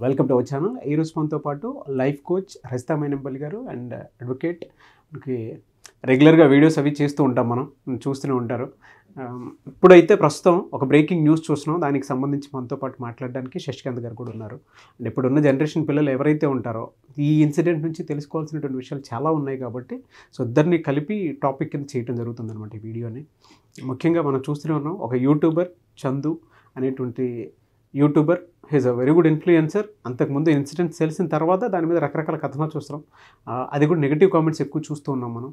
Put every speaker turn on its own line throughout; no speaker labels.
Welcome to our channel. ఈరోజు మనతో పాటు లైఫ్ కోచ్ రజితా మైనంపల్లి గారు అండ్ అడ్వకేట్. మనకి రెగ్యులర్గా వీడియోస్ అవి చేస్తూ ఉంటాం, మనం చూస్తూనే ఉంటారు. ఇప్పుడైతే ప్రస్తుతం ఒక బ్రేకింగ్ న్యూస్ చూస్తున్నాం. దానికి సంబంధించి మనతో పాటు మాట్లాడడానికి శశికాంత్ గారు కూడా ఉన్నారు. అండ్ ఇప్పుడున్న జనరేషన్ పిల్లలు ఎవరైతే ఉంటారో ఈ ఇన్సిడెంట్ నుంచి తెలుసుకోవాల్సినటువంటి విషయాలు చాలా ఉన్నాయి కాబట్టి ఇద్దరిని కలిపి టాపిక్ కింద చేయడం జరుగుతుంది అనమాట ఈ వీడియోని. ముఖ్యంగా మనం చూస్తూనే ఉన్నాం, ఒక యూట్యూబర్ చందు అనేటువంటి youtuber, he's a very good influencer. అంతకుముందు ఇన్సిడెంట్స్ తెలిసిన తర్వాత దాని మీద రకరకాల కథనాలు చూస్తున్నాం. అది కూడా నెగిటివ్ కామెంట్స్ ఎక్కువ చూస్తూ ఉన్నాం మనం.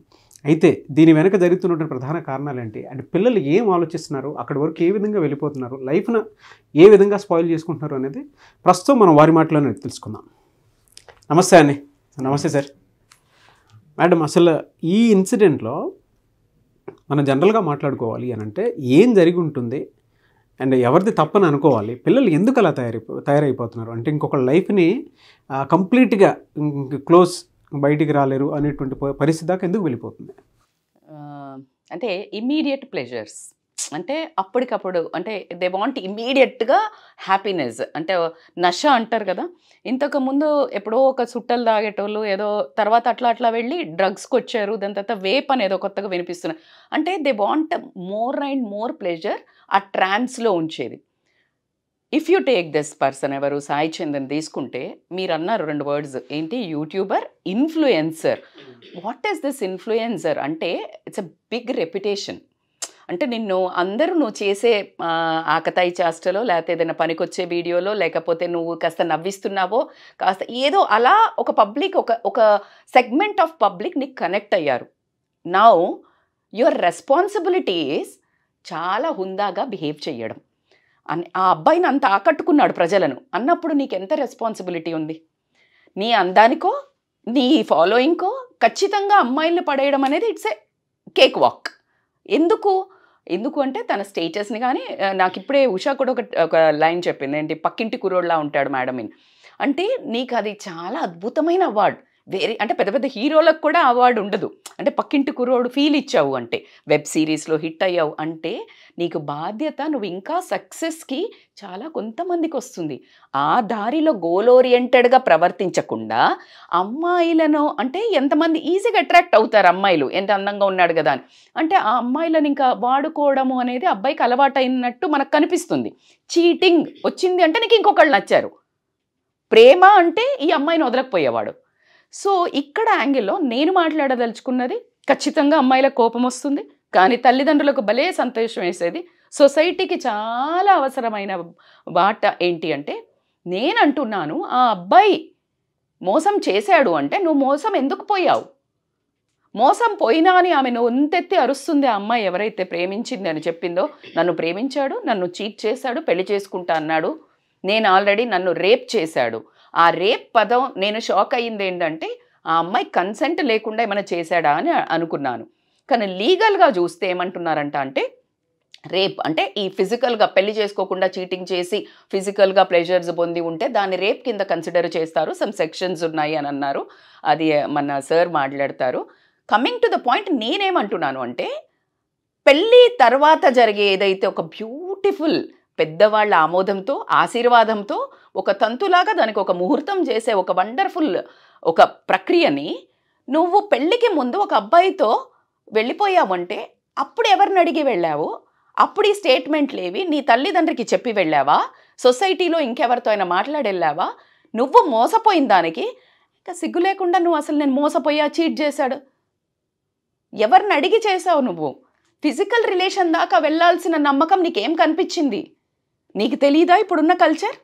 అయితే దీని వెనక జరుగుతున్నటువంటి ప్రధాన కారణాలు ఏంటి, అంటే పిల్లలు ఏం ఆలోచిస్తున్నారు, అక్కడి వరకు ఏ విధంగా వెళ్ళిపోతున్నారు, లైఫ్ను ఏ విధంగా స్పాయిల్ చేసుకుంటున్నారు అనేది ప్రస్తుతం మనం వారి మాటలోనే తెలుసుకుందాం. నమస్తే అండి. నమస్తే సార్. మేడం, అసలు ఈ ఇన్సిడెంట్లో మనం జనరల్గా మాట్లాడుకోవాలి అని అంటే ఏం జరిగి ఉంటుంది అండ్ ఎవరిది తప్పని అనుకోవాలి? పిల్లలు ఎందుకు అలా తయారైపోతున్నారు అంటే ఇంకొక లైఫ్ని కంప్లీట్గా క్లోజ్, బయటికి రాలేరు అనేటువంటి పరిస్థితి దాకా ఎందుకు వెళ్ళిపోతుంది?
అంటే ఇమ్మీడియట్ ప్లెజర్స్, అంటే అప్పటికప్పుడు, అంటే దే వాంట్ ఇమ్మీడియట్గా హ్యాపీనెస్, అంటే నష అంటారు కదా. ఇంతకుముందు ఎప్పుడో ఒక చుట్టలు తాగేటోళ్ళు ఏదో తర్వాత అట్లా వెళ్ళి డ్రగ్స్కి వచ్చారు. దాని తర్వాత వేప్ అనేదో కొత్తగా వినిపిస్తున్నారు. అంటే they want more and more pleasure ఆ ట్రాన్స్లో ఉంచేది. If you take this person, ఎవరు సాయి చందన్ తీసుకుంటే, మీరు అన్నారు 2 వర్డ్స్ ఏంటి, YouTuber, influencer. What is this influencer అంటే ఇట్స్ అ బిగ్ రెప్యుటేషన్. అంటే నిన్ను అందరూ నువ్వు చేసే ఆకతాయి చేష్టలో, లేకపోతే ఏదైనా పనికొచ్చే వీడియోలో, లేకపోతే నువ్వు కాస్త నవ్విస్తున్నావో, కాస్త ఏదో అలా ఒక పబ్లిక్, ఒక సెగ్మెంట్ ఆఫ్ పబ్లిక్ నీకు కనెక్ట్ అయ్యారు. నౌ యువర్ రెస్పాన్సిబిలిటీ ఈజ్ చాలా హుందాగా బిహేవ్ చేయడం. ఆ అబ్బాయిని అంత ఆకట్టుకున్నాడు ప్రజలను అన్నప్పుడు నీకు ఎంత రెస్పాన్సిబిలిటీ ఉంది? నీ అందానికో నీ ఫాలోయింగ్కో ఖచ్చితంగా అమ్మాయిల్ని పడేయడం అనేది ఇట్స్ ఏ కేక్ వాక్. ఎందుకు అంటే తన స్టేటస్ని. కానీ నాకు ఇప్పుడే ఉషా కూడా ఒక లైన్ చెప్పింది, ఏంటి, పక్కింటి కుర్రోడ్లా ఉంటాడు మేడం అని. అంటే నీకు అది చాలా అద్భుతమైన అవార్డు. అంటే పెద్ద పెద్ద హీరోలకు కూడా అవార్డు ఉండదు. అంటే పక్కింటి కుర్రోడు ఫీల్ ఇచ్చావు అంటే, వెబ్ సిరీస్లో హిట్ అయ్యావు అంటే నీకు బాధ్యత, నువ్వు ఇంకా సక్సెస్కి చాలా కొంతమందికి వస్తుంది. ఆ దారిలో గోల్ ఓరియంటెడ్గా ప్రవర్తించకుండా అమ్మాయిలను, అంటే ఎంతమంది ఈజీగా అట్రాక్ట్ అవుతారు అమ్మాయిలు, ఎంత అందంగా ఉన్నాడు కదా అని. అంటే ఆ అమ్మాయిలను ఇంకా వాడుకోవడము అనేది అబ్బాయికి అలవాటు అయినట్టు మనకు కనిపిస్తుంది. చీటింగ్ వచ్చింది అంటే నీకు ఇంకొకళ్ళు నచ్చారు. ప్రేమ అంటే ఈ అమ్మాయిని వదలకపోయేవాడు. సో ఇక్కడ యాంగిల్లో నేను మాట్లాడదలుచుకున్నది, ఖచ్చితంగా అమ్మాయిలకు కోపం వస్తుంది, కానీ తల్లిదండ్రులకు భలే సంతోషం వేసేది. సొసైటీకి చాలా అవసరమైన వాట ఏంటి అంటే, నేను అంటున్నాను, ఆ అబ్బాయి మోసం చేశాడు అంటే నువ్వు మోసం ఎందుకు పోయావు? మోసం పోయినా అని ఆమె ఒంతెత్తి అరుస్తుంది. ఆ అమ్మాయి ఎవరైతే ప్రేమించింది అని చెప్పిందో, నన్ను ప్రేమించాడు, నన్ను చీట్ చేశాడు, పెళ్లి చేసుకుంటా అన్నాడు, నేను ఆల్రెడీ నన్ను రేప్ చేశాడు. ఆ రేప్ పదం నేను షాక్ అయ్యింది ఏంటంటే, ఆ అమ్మాయి కన్సెంట్ లేకుండా ఏమైనా చేశాడా అని అనుకున్నాను. కానీ లీగల్గా చూస్తే ఏమంటున్నారంట అంటే, రేప్ అంటే ఈ ఫిజికల్గా పెళ్లి చేసుకోకుండా చీటింగ్ చేసి ఫిజికల్గా ప్లెజర్స్ పొంది ఉంటే దాన్ని రేప్ కింద కన్సిడర్ చేస్తారు, సమ్ సెక్షన్స్ ఉన్నాయి అని అన్నారు. అది మన సార్ మాట్లాడతారు. కమింగ్ టు ద పాయింట్, నేనేమంటున్నాను అంటే, పెళ్ళి తర్వాత జరిగే ఏదైతే ఒక బ్యూటిఫుల్ పెద్దవాళ్ళ ఆమోదంతో, ఆశీర్వాదంతో, ఒక తంతులాగా దానికి ఒక ముహూర్తం చేసే ఒక వండర్ఫుల్ ఒక ప్రక్రియని నువ్వు పెళ్ళికి ముందు ఒక అబ్బాయితో వెళ్ళిపోయావంటే అప్పుడు ఎవరిని అడిగి వెళ్ళావు? అప్పుడు ఈ స్టేట్మెంట్లు ఏవి? నీ తల్లిదండ్రికి చెప్పి వెళ్ళావా? సొసైటీలో ఇంకెవరితో అయినా మాట్లాడి వెళ్ళావా? నువ్వు మోసపోయిన దానికి ఇంకా సిగ్గు లేకుండా నువ్వు అసలు నేను మోసపోయా, చీట్ చేశాడు, ఎవరిని అడిగి చేసావు? నువ్వు ఫిజికల్ రిలేషన్ దాకా వెళ్ళాల్సిన నమ్మకం నీకేం కనిపించింది? నీకు తెలీదా ఇప్పుడున్న కల్చర్?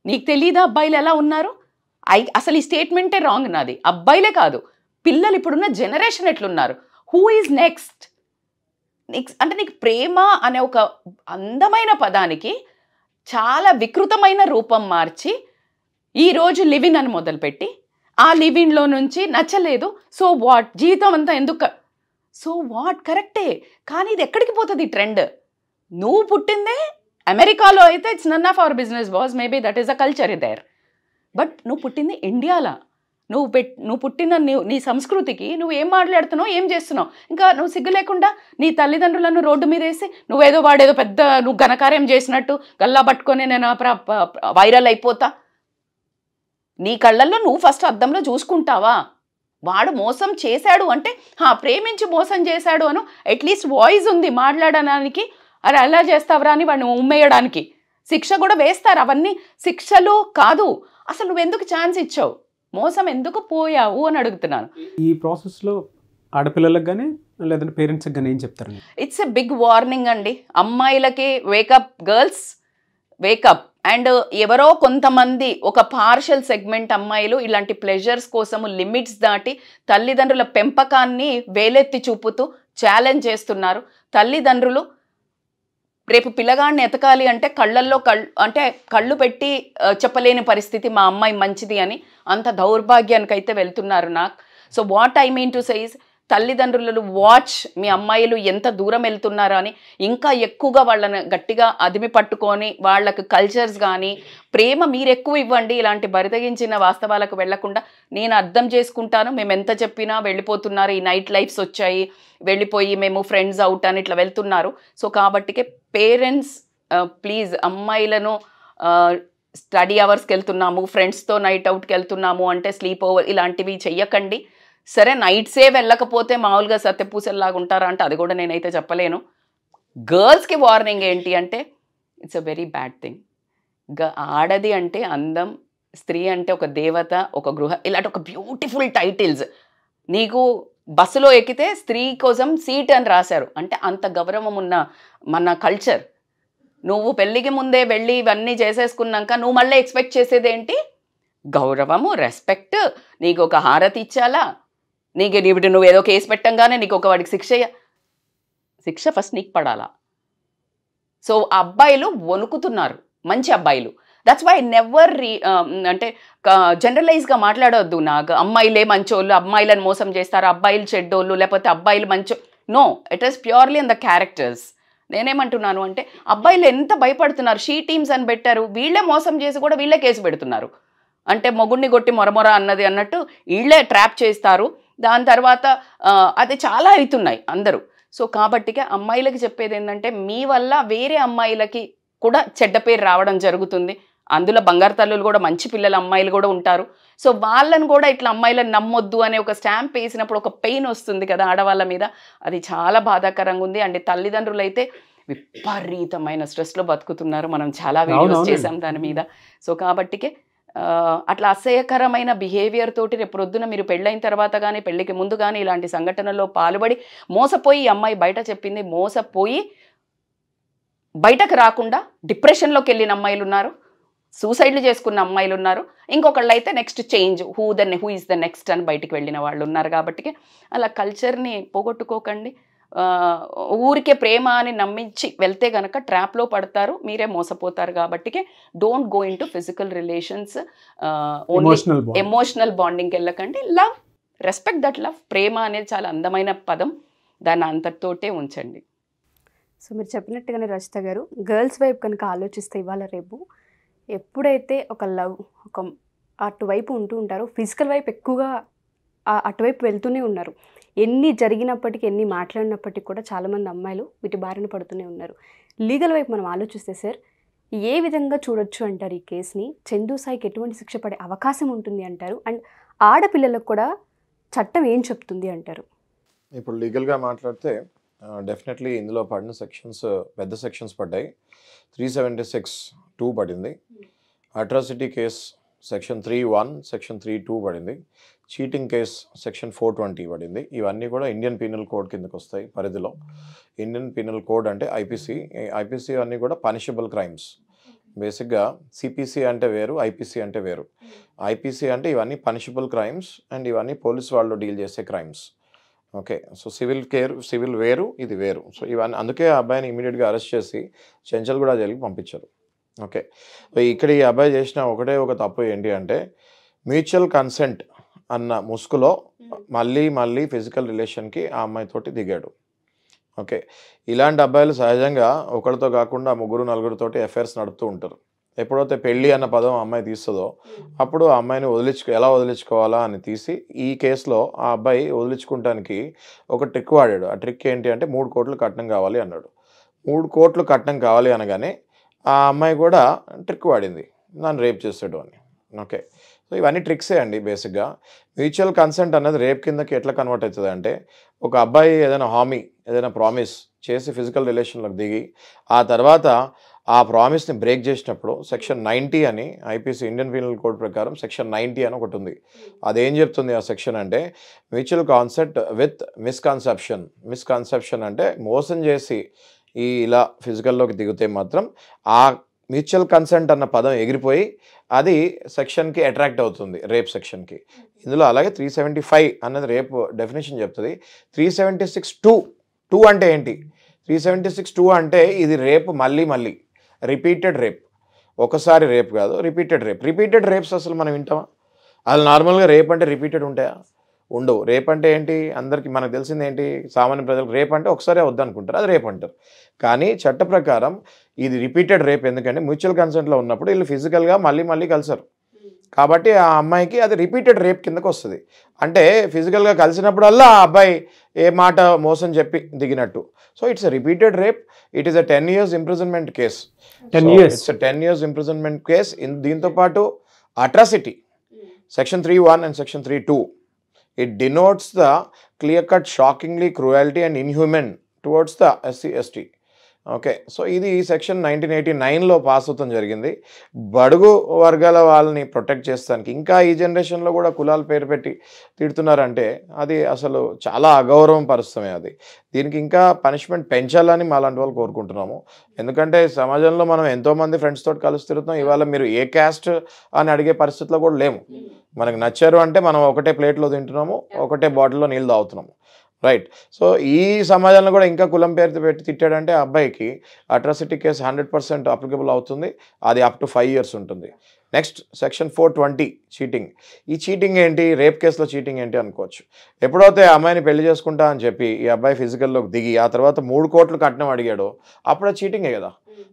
నీకు తెలీదా అబ్బాయిలు ఎలా ఉన్నారు? అసలు ఈ స్టేట్మెంటే రాంగ్ నాది. అబ్బాయిలే కాదు, పిల్లలు ఇప్పుడున్న జనరేషన్ ఎట్లున్నారు? Who is next? అంటే నీకు ప్రేమ అనే ఒక అందమైన పదానికి చాలా వికృతమైన రూపం మార్చి ఈరోజు లివిన్ అని మొదలుపెట్టి, ఆ లివిన్లో నుంచి నచ్చలేదు, సో వాట్, జీవితం అంతా ఎందుకు, సో వాట్, కరెక్టే. కానీ ఇది ఎక్కడికి పోతుంది ట్రెండ్? నువ్వు పుట్టిందే అమెరికాలో అయితే it's none of our business boss, maybe that is a culture there. But నువ్వు పుట్టింది ఇండియాలో, నువ్వు పుట్టిన నీ సంస్కృతికి నువ్వు ఏం మాట్లాడుతున్నావు, ఏం చేస్తున్నావు? ఇంకా నువ్వు సిగ్గు లేకుండా నీ తల్లిదండ్రులను రోడ్డు మీద వేసి నువ్వేదో వాడేదో పెద్ద నువ్వు ఘనకార్యం చేసినట్టు గల్లా పట్టుకొని నేను వైరల్ అయిపోతా. నీ కళ్ళల్లో నువ్వు ఫస్ట్ అద్దంలో చూసుకుంటావా? వాడు మోసం చేశాడు అంటే ప్రేమించి మోసం చేశాడు అను అట్లీస్ట్ వాయిస్ ఉంది మాట్లాడడానికి. అరే అలా చేస్తావరా అని వాడిని ఉమ్మేయడానికి శిక్ష కూడా వేస్తారు. అవన్నీ శిక్షలు కాదు. అసలు నువ్వెందుకు ఛాన్స్ ఇచ్చావు? మోసం ఎందుకు పోయావు అని అడుగుతున్నాను.
ఈ ప్రాసెస్లో ఆడపిల్లలకు కానీ లేదంటే పేరెంట్స్కి కానీ ఏం చెప్తారు?
ఇట్స్ ఎ బిగ్ వార్నింగ్ అండి. అమ్మాయిలకి వేకప్ గర్ల్స్, వేకప్. అండ్ ఎవరో కొంతమంది ఒక పార్షల్ సెగ్మెంట్ అమ్మాయిలు ఇలాంటి ప్లెజర్స్ కోసము లిమిట్స్ దాటి తల్లిదండ్రుల పెంపకాన్ని వేలెత్తి చూపుతూ ఛాలెంజ్ చేస్తున్నారు. తల్లిదండ్రులు రేపు పిల్లగాడిని ఎతకాలి అంటే కళ్ళు పెట్టి చెప్పలేని పరిస్థితి మా అమ్మాయి మంచిది అని అంత దౌర్భాగ్యానికైతే వెళ్తున్నారు నాకు. So what I mean to say is, తల్లిదండ్రులు వాచ్ మీ అమ్మాయిలు ఎంత దూరం వెళ్తున్నారో అని ఇంకా ఎక్కువగా వాళ్ళని గట్టిగా అదిమి పట్టుకొని వాళ్ళకు కల్చర్స్ కానీ ప్రేమ మీరు ఎక్కువ ఇవ్వండి. ఇలాంటి బరితగించిన వాస్తవాలకు వెళ్లకుండా నేను అర్థం చేసుకుంటాను, మేము ఎంత చెప్పినా వెళ్ళిపోతున్నారు, ఈ నైట్ లైఫ్స్ వచ్చాయి, వెళ్ళిపోయి మేము ఫ్రెండ్స్ అవుట్ అని ఇట్లా వెళ్తున్నారు. సో కాబట్టికే పేరెంట్స్ ప్లీజ్ అమ్మాయిలను స్టడీ అవర్స్కి వెళ్తున్నాము, ఫ్రెండ్స్తో నైట్ అవుట్కి వెళ్తున్నాము అంటే స్లీప్ ఓవర్ ఇలాంటివి చెయ్యకండి. సరే నైట్సే వెళ్ళకపోతే మామూలుగా సత్యపూసల్లాగా ఉంటారా అంటే అది కూడా నేనైతే చెప్పలేను. గర్ల్స్కి వార్నింగ్ ఏంటి అంటే it's a very bad thing. ఆడది అంటే అందం, స్త్రీ అంటే ఒక దేవత, ఒక గృహ, ఇలాంటి ఒక బ్యూటిఫుల్ టైటిల్స్. నీకు బస్సులో ఎక్కితే స్త్రీ కోసం సీట్ అని రాశారు అంటే అంత గౌరవం ఉన్న మన కల్చర్. నువ్వు పెళ్ళికి ముందే వెళ్ళి ఇవన్నీ చేసేసుకున్నాక నువ్వు మళ్ళీ ఎక్స్పెక్ట్ చేసేది ఏంటి? గౌరవము, రెస్పెక్ట్. నీకు ఒక హారతి ఇచ్చాలా, నీకు ఇప్పుడు నువ్వు ఏదో కేసు పెట్టంగానే నీకు ఒక వాడికి శిక్ష ఫస్ట్ నీకు పడాలా. సో అబ్బాయిలు వణుకుతున్నారు, మంచి అబ్బాయిలు. దట్స్ వై నెవర్ అంటే జనరలైజ్గా మాట్లాడవద్దు. నాకు అమ్మాయిలే మంచోళ్ళు, అమ్మాయిలను మోసం చేస్తారు, అబ్బాయిలు చెడ్డోళ్ళు, లేకపోతే అబ్బాయిలు no, it is purely in the characters. నేనేమంటున్నాను అంటే అబ్బాయిలు ఎంత భయపడుతున్నారు. షీ టీమ్స్ అని పెట్టారు, వీళ్ళే మోసం చేసి కూడా వీళ్ళే కేసు పెడుతున్నారు. అంటే మొగుడిని కొట్టి మొరమొర అన్నట్టు వీళ్ళే ట్రాప్ చేస్తారు. దాని తర్వాత అది చాలా అవుతున్నాయి అందరూ. సో కాబట్టిగా అమ్మాయిలకి చెప్పేది ఏంటంటే మీ వల్ల వేరే అమ్మాయిలకి కూడా చెడ్డ పేరు రావడం జరుగుతుంది. అందులో బంగారు తల్లులు కూడా మంచి పిల్లల అమ్మాయిలు కూడా ఉంటారు. సో వాళ్ళని కూడా ఇట్లా అమ్మాయిలను నమ్మొద్దు అనే ఒక స్టాంప్ వేసినప్పుడు ఒక పెయిన్ వస్తుంది కదా ఆడవాళ్ళ మీద. అది చాలా బాధాకరంగా ఉంది. అండ్ తల్లిదండ్రులు అయితే విపరీతమైన స్ట్రెస్లో బతుకుతున్నారు. మనం చాలా వీడియోస్ చేసాం దాని మీద. సో కాబట్టికే అట్లా అసహ్యకరమైన బిహేవియర్ తోటి రేపు పొద్దున మీరు పెళ్ళైన తర్వాత కానీ పెళ్ళికి ముందు కానీ ఇలాంటి సంఘటనలో పాల్పడి మోసపోయి అమ్మాయి బయట చెప్పింది, మోసపోయి బయటకు రాకుండా డిప్రెషన్లోకి వెళ్ళిన అమ్మాయిలు ఉన్నారు, సూసైడ్లు చేసుకున్న అమ్మాయిలు ఉన్నారు, ఇంకొకళ్ళు అయితే next change who is the next అని బయటికి వెళ్ళిన వాళ్ళు ఉన్నారు. కాబట్టి అలా కల్చర్ని పోగొట్టుకోకండి. ఊరికే ప్రేమ అని నమ్మించి వెళ్తే గనక ట్రాప్లో పడతారు, మీరే మోసపోతారు. కాబట్టి don't go into physical relations, emotional బాండింగ్కి వెళ్ళకండి. Love, respect that love. ప్రేమ అనేది చాలా అందమైన పదం, దాన్ని అంతటితోటే ఉంచండి.
సో మీరు చెప్పినట్టుగానే రచిత గారు, గర్ల్స్ వైపు కనుక ఆలోచిస్తే ఇవాళ రేపు ఎప్పుడైతే ఒక లవ్ ఒక అటువైపు ఉంటూ ఉంటారో ఫిజికల్ వైపు ఎక్కువగా అటువైపు వెళ్తూనే ఉన్నారు. ఎన్ని జరిగినప్పటికీ ఎన్ని మాట్లాడినప్పటికీ కూడా చాలామంది అమ్మాయిలు వీటి బారిన పడుతూనే ఉన్నారు. లీగల్ వైపు మనం ఆలోచిస్తే సార్ ఏ విధంగా చూడొచ్చు అంటారు ఈ కేసుని? చందు సాయికి ఎటువంటి శిక్ష పడే అవకాశం ఉంటుంది అంటారు? అండ్ ఆడపిల్లలకు కూడా చట్టం ఏం చెప్తుంది అంటారు?
ఇప్పుడు లీగల్గా మాట్లాడితే డెఫినెట్లీ ఇందులో పడిన సెక్షన్స్ పెద్ద సెక్షన్స్ పడ్డాయి. 376(2) పడింది. అట్రాసిటీ కేస్ సెక్షన్ 3(1), సెక్షన్ 3(2) పడింది. చీటింగ్ కేస్ సెక్షన్ 420 పడింది. ఇవన్నీ కూడా ఇండియన్ పీనల్ కోడ్ కిందకి వస్తాయి పరిధిలో. ఇండియన్ పీనల్ కోడ్ అంటే ఐపీసీ అన్నీ కూడా పనిషబుల్ క్రైమ్స్. బేసిక్గా సిపిసి అంటే వేరు, ఐపీసీ అంటే వేరు. ఐపీసీ అంటే ఇవన్నీ పనిషబుల్ క్రైమ్స్ అండ్ ఇవన్నీ పోలీస్ వాళ్ళు డీల్ చేసే క్రైమ్స్. ఓకే, సో సివిల్ వేరు, ఇది వేరు. సో ఇవన్నీ అందుకే ఆ అబ్బాయిని ఇమీడియట్గా అరెస్ట్ చేసి చెంచల్గూడ జైలుకి పంపించారు. ఓకే, ఇక్కడ ఈ అబ్బాయి చేసిన ఒక తప్పు ఏంటి అంటే మ్యూచువల్ కన్సెంట్ అన్న ముసుగులో మళ్ళీ ఫిజికల్ రిలేషన్కి ఆ అమ్మాయితోటి దిగాడు. ఓకే, ఇలాంటి అబ్బాయిలు సహజంగా ఒకరితో కాకుండా 3-4తోటి అఫైర్స్ నడుపుతూ ఉంటారు. ఎప్పుడైతే పెళ్ళి అన్న పదం అమ్మాయి తీస్తుందో అప్పుడు ఆ అమ్మాయిని ఎలా వదిలించుకోవాలా అని తీసి ఈ కేసులో ఆ అబ్బాయి వదిలించుకోవడానికి ఒక ట్రిక్ వాడాడు. ఆ ట్రిక్ ఏంటి అంటే 3 కోట్లు కట్నం కావాలి అన్నాడు. 3 కోట్లు కట్నం కావాలి అనగానే ఆ అమ్మాయి కూడా ట్రిక్ వాడింది, నన్ను రేప్ చేస్తాడు అని. ఓకే, సో ఇవన్నీ ట్రిక్సే అండి బేసిక్గా. మ్యూచువల్ కన్సెంట్ అన్నది రేప్ కిందకి ఎట్లా కన్వర్ట్ అవుతుంది అంటే, ఒక అబ్బాయి ఏదైనా హామీ, ఏదైనా ప్రామిస్ చేసి ఫిజికల్ రిలేషన్లోకి దిగి ఆ తర్వాత ఆ ప్రామిస్ని బ్రేక్ చేసినప్పుడు సెక్షన్ 90 అని ఐపీసీ ఇండియన్ పీనల్ కోడ్ ప్రకారం సెక్షన్ 90 అని ఒకటి ఉంది. అదేం చెప్తుంది ఆ సెక్షన్ అంటే, మ్యూచువల్ కాన్సెప్ట్ విత్ మిస్కన్సెప్షన్ అంటే మోసం చేసి ఇలా ఫిజికల్లోకి దిగితే మాత్రం ఆ మ్యూచువల్ కన్సెంట్ అన్న పదం ఎగిరిపోయి అది సెక్షన్కి అట్రాక్ట్ అవుతుంది, రేప్ సెక్షన్కి. ఇందులో అలాగే 375 అన్నది రేప్ డెఫినేషన్ చెప్తుంది. 376(2) అంటే ఏంటి? 376(2) అంటే ఇది రేప్ మళ్ళీ రిపీటెడ్ రేప్. ఒకసారి రేప్ కాదు, రిపీటెడ్ రేప్స్ అసలు మనం వింటామా? అసలు నార్మల్గా రేప్ అంటే రిపీటెడ్ ఉంటాయా? ఉండవు. రేప్ అంటే ఏంటి? అందరికీ మనకు తెలిసింది ఏంటి? సామాన్య ప్రజలకు రేప్ అంటే ఒకసారి వద్దనుకుంటారు, అది రేప్ అంటారు. కానీ చట్ట ప్రకారం ఇది రిపీటెడ్ రేప్. ఎందుకంటే మ్యూచువల్ కన్సెంట్లో ఉన్నప్పుడు వీళ్ళు ఫిజికల్గా మళ్ళీ కలిసారు కాబట్టి ఆ అమ్మాయికి అది రిపీటెడ్ రేప్ కిందకు వస్తుంది. అంటే ఫిజికల్గా కలిసినప్పుడల్లా ఆ అబ్బాయి ఏ మాట మోసం చెప్పి దిగినట్టు. So it's a repeated rape. It is a 10 years imprisonment case.
10 years.
ఇట్స్ 10 years imprisonment కేస్. దీంతో పాటు atrocity section 3(1) and section 3(2). It denotes the clear-cut, shockingly cruelty and inhuman towards the SC/ST. Okay, so ఇది section 1989లో pass అవుతాం జరిగింది. బడుగు వర్గాల వాళ్ళని protect చేస్తానికి. ఇంకా ఈ జనరేషన్లో కూడా కులాల పేరు పెట్టి తిడుతున్నారంటే అది అసలు చాలా అగౌరవం పరుస్తమే. అది దీనికి ఇంకా పనిష్మెంట్ పెంచాలని మాలాంటి వాళ్ళు కోరుకుంటున్నాము. ఎందుకంటే సమాజంలో మనం ఎంతోమంది ఫ్రెండ్స్ తోటి కలిసి తిరుగుతున్నాం. ఇవాళ మీరు ఏ క్యాస్ట్ అని అడిగే పరిస్థితిలో కూడా లేము. మనకు నచ్చారు అంటే మనం ఒకటే ప్లేట్లో తింటున్నాము, ఒకటే బాటిల్లో నీళ్ళు తాగుతున్నాము, రైట్? సో ఈ సమాజంలో కూడా ఇంకా కులం పేరు పెట్టి తిట్టాడంటే ఆ అబ్బాయికి అట్రాసిటీ కేసు 100% అప్లికబుల్ అవుతుంది. అది అప్ టు 5 years ఉంటుంది. Next section 420 cheating. ఈ చీటింగ్ ఏంటి? రేప్ కేసులో చీటింగ్ ఏంటి అనుకోవచ్చు. ఎప్పుడైతే అమ్మాయిని పెళ్లి చేసుకుంటా అని చెప్పి ఈ అబ్బాయి ఫిజికల్లోకి దిగి ఆ తర్వాత 3 కోట్లు కట్నం అడిగాడో అప్పుడు అది చీటింగే కదా.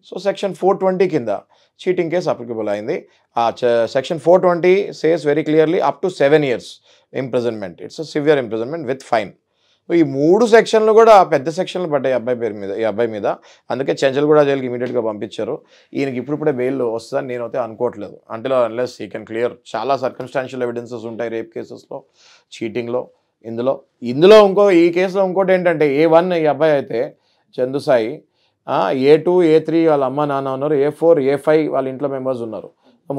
సో సెక్షన్ 420 కింద చీటింగ్ కేసు అప్లికబుల్ అయింది. ఆ section 420 says very clearly up to 7 years imprisonment. It's a severe imprisonment with fine. ఈ 3 సెక్షన్లు కూడా పెద్ద సెక్షన్లు పడ్డాయి ఈ అబ్బాయి మీద. అందుకే చెంచల్గూడ జైలుకి ఇమీడియట్గా పంపించారు. ఈయనకి ఇప్పుడే బెయిల్ వస్తుందని నేనైతే అనుకోవట్లేదు. అంటే అన్లెస్ హీ కెన్ క్లియర్. చాలా సర్కమ్స్టాన్షియల్ ఎవిడెన్సెస్ ఉంటాయి రేప్ కేసెస్లో, చీటింగ్లో. ఇందులో ఈ కేసులో ఇంకోటి ఏంటంటే, A1 ఈ అబ్బాయి అయితే చందు సాయి, A2 A3 వాళ్ళ అమ్మ నాన్న ఉన్నారు, A4 A5 వాళ్ళ ఇంట్లో మెంబర్స్ ఉన్నారు.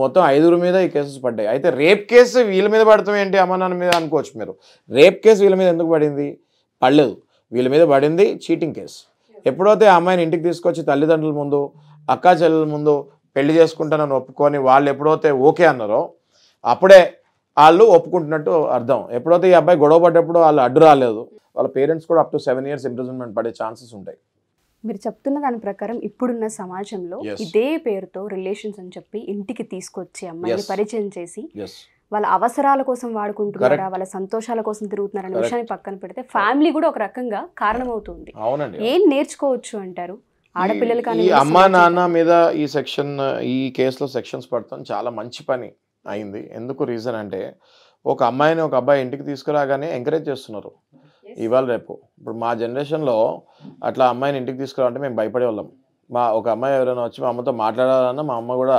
మొత్తం 5 మీద ఈ కేసెస్ పడ్డాయి. అయితే రేప్ కేసు వీళ్ళ మీద పడతాం ఏంటి అమ్మ నాన్న మీద అనుకోవచ్చు మీరు. రేప్ కేసు వీళ్ళ మీద ఎందుకు పడింది? పడలేదు. వీళ్ళ మీద పడింది చీటింగ్ కేసు. ఎప్పుడైతే ఆ అమ్మాయిని ఇంటికి తీసుకొచ్చి తల్లిదండ్రుల ముందు, అక్కా చెల్లెల ముందు పెళ్లి చేసుకుంటానని ఒప్పుకొని వాళ్ళు ఎప్పుడైతే ఓకే అన్నారో అప్పుడే వాళ్ళు ఒప్పుకుంటున్నట్టు అర్థం. ఎప్పుడైతే ఈ అబ్బాయి గొడవ పడ్డప్పుడు వాళ్ళు అడ్డు రాలేదు, వాళ్ళ పేరెంట్స్ కూడా అప్ టు 7 years ఇంప్రిజన్మెంట్ పడే ఛాన్సెస్ ఉంటాయి.
మీరు చెప్తున్న దాని ప్రకారం ఇప్పుడున్న సమాజంలో ఇదే పేరుతో రిలేషన్స్ అని చెప్పి ఇంటికి తీసుకొచ్చి అమ్మాయిని పరిచయం చేసి వాళ్ళ అవసరాల కోసం వాడుకుంటున్నారా, వాళ్ళ సంతోషాల కోసం తిరుగుతున్నారనే విషయాన్ని పక్కన పెడితే ఫ్యామిలీ కూడా ఒక రకంగా కారణమవుతుంది. ఏం నేర్చుకోవచ్చు అంటారు ఆడపిల్లలు? కానీ
అమ్మా నాన్న మీద ఈ కేసులో సెక్షన్స్ పడతాం చాలా మంచి పని అయింది. ఎందుకు రీజన్ అంటే, ఒక అమ్మాయిని ఒక అబ్బాయి ఇంటికి తీసుకురాగానే ఎంకరేజ్ చేస్తున్నారు ఇవాళ రేపు. ఇప్పుడు మా జనరేషన్లో అట్లా అమ్మాయిని ఇంటికి తీసుకురావాలంటే మేము భయపడేవాళ్ళం. ఒక అమ్మాయి ఎవరైనా వచ్చి మా అమ్మతో మాట్లాడాలన్నా మా అమ్మ కూడా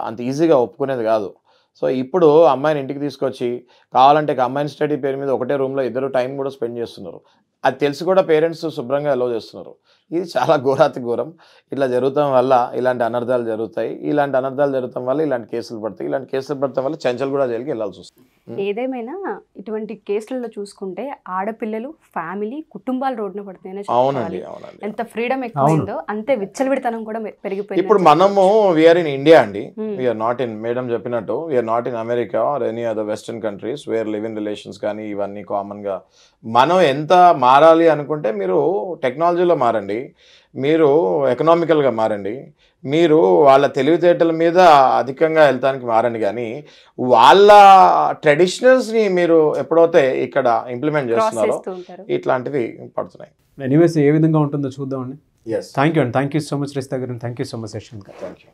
అంత ఈజీగా ఒప్పుకునేది కాదు. సో ఇప్పుడు అమ్మాయిని ఇంటికి తీసుకొచ్చి కావాలంటే అమ్మాయిని స్టడీ పేరు మీద ఒకటే రూమ్లో ఇద్దరు టైం కూడా స్పెండ్ చేస్తున్నారు. అది తెలిసి కూడా పేరెంట్స్ శుభ్రంగా అలో చేస్తున్నారు. ఇది చాలా ఘోరాతి ఘోరం. ఇట్లా జరుగుతాం వల్ల ఇలాంటి అనర్థాలు జరుగుతాయి. ఇలాంటి అనర్థాలు జరుగుతాం వల్ల ఇలాంటి కేసులు పడతాయి. ఇలాంటి కేసులు పడటం వల్ల చెంచల్గూడ జైలుకి వెళ్ళాల్సి వస్తుంది.
ఏదేమైనా ఇటువంటి కేసులలో చూసుకుంటే ఆడపిల్లలు, ఫ్యామిలీ, కుటుంబాలు రోడ్డున పడుతున్నాయి.
అవునండి.
ఎంత ఫ్రీడమ్ ఎక్కువైందో అంతే విచ్చలవిడితనం కూడా పెరిగిపోయింది.
ఇప్పుడు మనము వీఆర్ ఇన్ ఇండియా అండి. వీఆర్ నాట్ ఇన్, మేడం చెప్పినట్టు we are not in America or any other western countries where live in relations కానీ ఇవన్నీ కామన్గా. మనం ఎంత మారాలి అనుకుంటే మీరు టెక్నాలజీలో మారండి, మీరు ఎకనామికల్గా మారండి, మీరు వాళ్ళ తెలివితేటల మీద అధికంగా వెళ్తానికి మారండి. కానీ వాళ్ళ ట్రెడిషనల్స్ని మీరు ఎప్పుడైతే ఇక్కడ ఇంప్లిమెంట్ చేస్తున్నారో ఇట్లాంటివి పడుతున్నాయి.
ఎనీవేస్ ఏ విధంగా ఉంటుందో చూద్దామండి.
Yes.
థ్యాంక్ యూ అండి. థ్యాంక్ యూ సో మచ్ రిస్తా గారు. Thank you so much Yashwant గారు.
Thank you.